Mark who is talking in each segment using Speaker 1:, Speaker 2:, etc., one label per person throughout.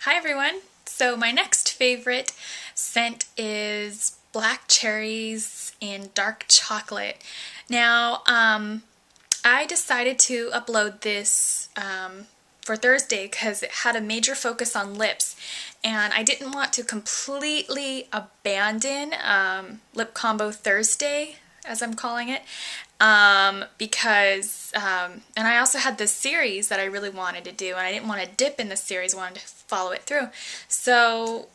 Speaker 1: Hi everyone! So my next favorite scent is Black Cherries and Dark Chocolate. Now, I decided to upload this for Thursday because it had a major focus on lips, and I didn't want to completely abandon Lip Combo Thursday, as I'm calling it, because and I also had this series that I really wanted to do, and I didn't want to dip in the series, I wanted to follow it through. So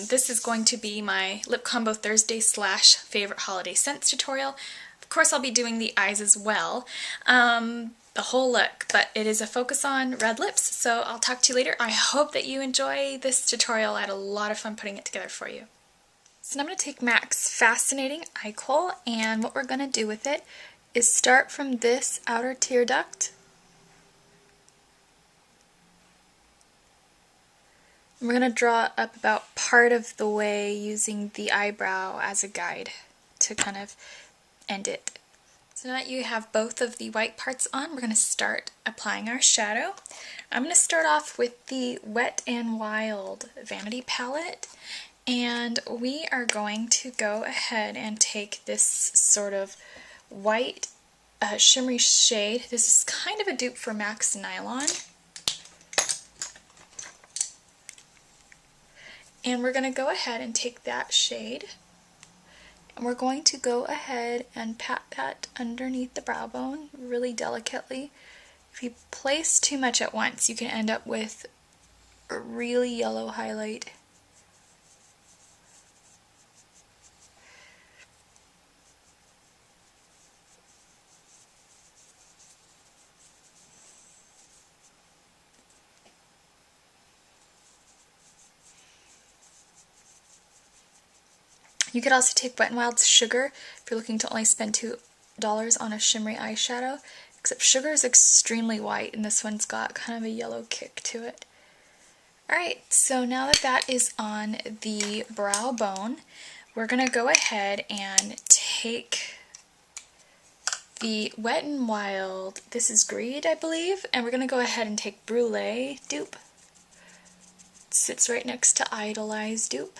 Speaker 1: this is going to be my Lip Combo Thursday / favorite holiday scents tutorial. Of course I'll be doing the eyes as well, the whole look, but it is a focus on red lips, so I'll talk to you later. I hope that you enjoy this tutorial. I had a lot of fun putting it together for you. So now I'm going to take MAC's Fascinating Eye Kohl, and what we're going to do with it is start from this outer tear duct. And we're going to draw up about part of the way using the eyebrow as a guide to kind of end it. So now that you have both of the white parts on, we're going to start applying our shadow. I'm going to start off with the Wet N Wild Vanity palette, and we are going to go ahead and take this sort of white shimmery shade. This is kind of a dupe for MAC's Nylon. And we're going to go ahead and take that shade, and we're going to go ahead and pat that underneath the brow bone really delicately. If you place too much at once, you can end up with a really yellow highlight. You could also take Wet n Wild's Sugar if you're looking to only spend $2 on a shimmery eyeshadow, except Sugar is extremely white and this one's got kind of a yellow kick to it. Alright, so now that that is on the brow bone, we're going to go ahead and take the Wet n Wild, this is Greed I believe, and we're going to go ahead and take Brulee dupe. It sits right next to Idolize dupe.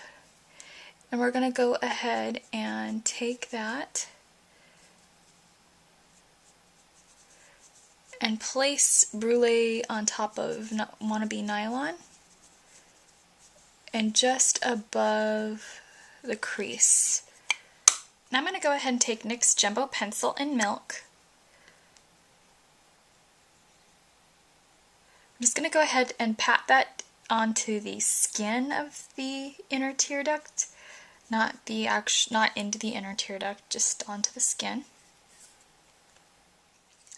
Speaker 1: And we're going to go ahead and take that and place Brulee on top of Wannabe Nylon and just above the crease. Now I'm going to go ahead and take NYX Jumbo Pencil in Milk. I'm just going to go ahead and pat that onto the skin of the inner tear duct. Not into the inner tear duct, just onto the skin.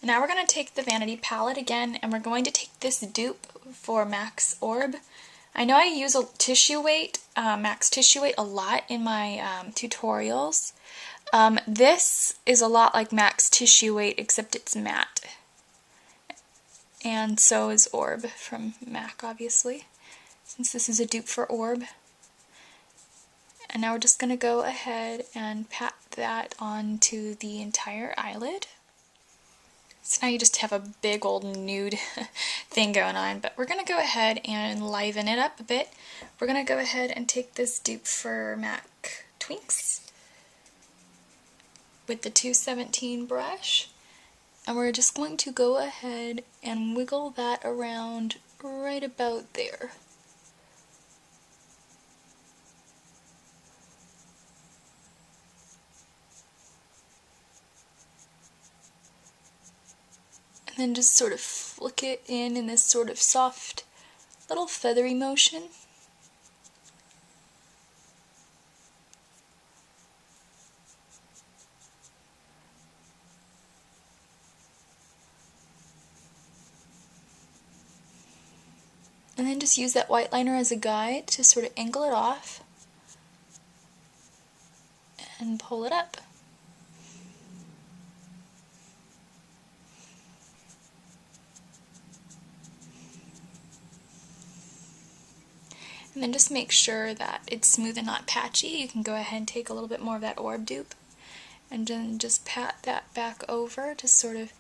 Speaker 1: Now we're going to take the Vanity palette again, and we're going to take this dupe for MAC's Orb. I know I use a tissue weight, MAC's tissue weight a lot in my tutorials. This is a lot like MAC's tissue weight, except it's matte. And so is Orb from MAC, obviously, since this is a dupe for Orb. And now we're just going to go ahead and pat that onto the entire eyelid. So now you just have a big old nude thing going on, but we're going to go ahead and liven it up a bit. We're going to go ahead and take this dupe for MAC Twinks with the 217 brush, and we're just going to go ahead and wiggle that around right about there. And then just sort of flick it in this sort of soft little feathery motion. And then just use that white liner as a guide to sort of angle it off and pull it up. And then just make sure that it's smooth and not patchy. You can go ahead and take a little bit more of that Orb dupe and then just pat that back over to sort of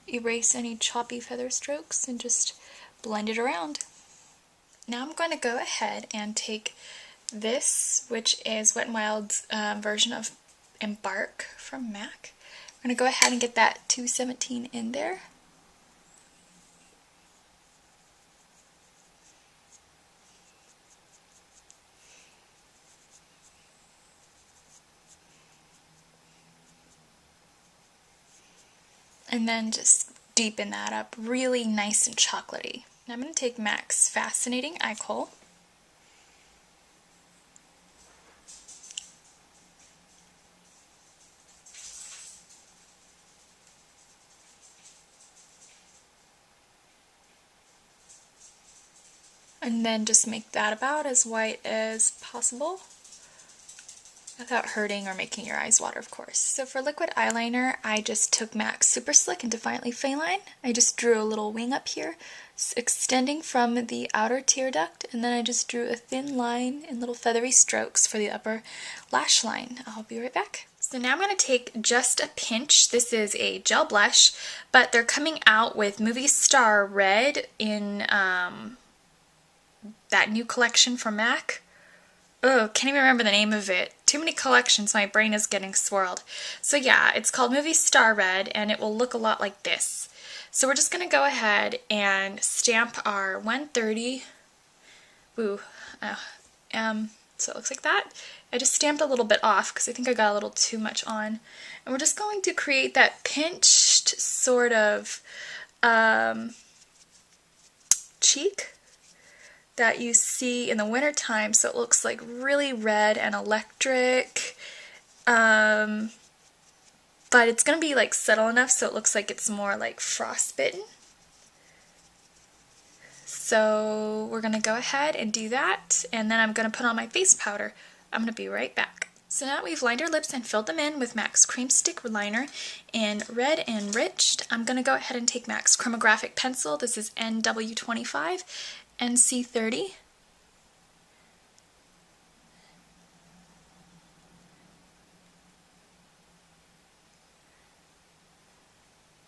Speaker 1: erase any choppy feather strokes and just blend it around. Now I'm going to go ahead and take this, which is Wet n Wild's version of Embark from MAC. I'm going to go ahead and get that 217 in there. And then just deepen that up really nice and chocolatey. Now I'm going to take MAC's Fascinating Eye Kohl. And then just make that about as white as possible, without hurting or making your eyes water, of course. So for liquid eyeliner, I just took MAC's Superslick and Defiantly Feline. I just drew a little wing up here, extending from the outer tear duct, and then I just drew a thin line in little feathery strokes for the upper lash line. I'll be right back. So now I'm going to take just a pinch. This is a gel blush, but they're coming out with Movie Star Red in that new collection from MAC. Oh, can't even remember the name of it. Too many collections, my brain is getting swirled. So yeah, it's called Movie Star Red, and it will look a lot like this. So we're just going to go ahead and stamp our 130. So it looks like that. I just stamped a little bit off because I think I got a little too much on. And we're just going to create that pinched sort of cheek that you see in the wintertime, so it looks like really red and electric, but it's going to be like subtle enough so it looks like it's more like frostbitten. So we're going to go ahead and do that, and then I'm going to put on my face powder. I'm going to be right back. So now we've lined our lips and filled them in with MAC's Cream Stick Liner in Red Enriched. I'm going to go ahead and take MAC's Chromographic Pencil. This is NW25. NC30.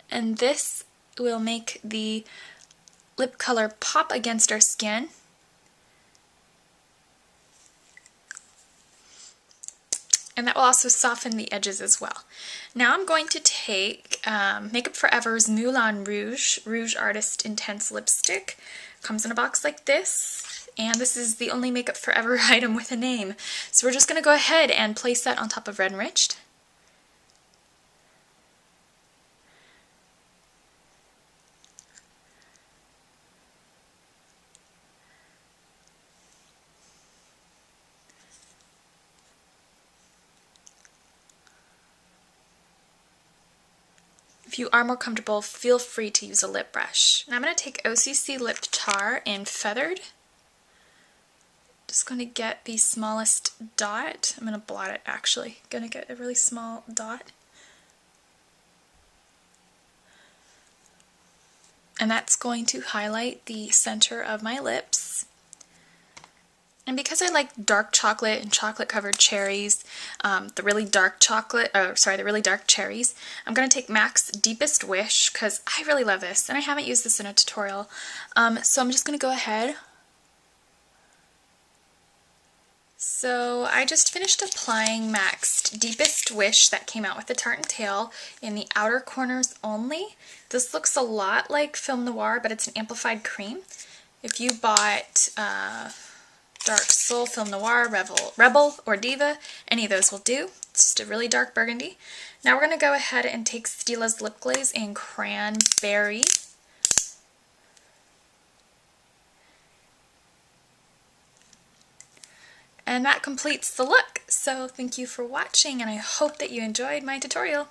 Speaker 1: And this will make the lip color pop against our skin. And that will also soften the edges as well. Now I'm going to take Makeup Forever's Moulin Rouge Artist Intense Lipstick. Comes in a box like this, and this is the only Makeup Forever item with a name. So we're just going to go ahead and place that on top of Red Enriched. If you are more comfortable, feel free to use a lip brush. And I'm going to take OCC Lip Tar in Feathered. Just going to get the smallest dot. I'm going to blot it actually. Going to get a really small dot. And that's going to highlight the center of my lips. And because I like dark chocolate and chocolate covered cherries, the really dark cherries, I'm going to take MAC's Deepest Wish because I really love this and I haven't used this in a tutorial. So I'm just going to go ahead. So I just finished applying MAC's Deepest Wish that came out with the Tartan Tail in the outer corners only. This looks a lot like Film Noir, but it's an amplified cream. If you bought Dark Soul, Film Noir, Rebel, or Diva, any of those will do. It's just a really dark burgundy. Now we're going to go ahead and take Stila's Lip Glaze in Cranberry. And that completes the look. So thank you for watching, and I hope that you enjoyed my tutorial.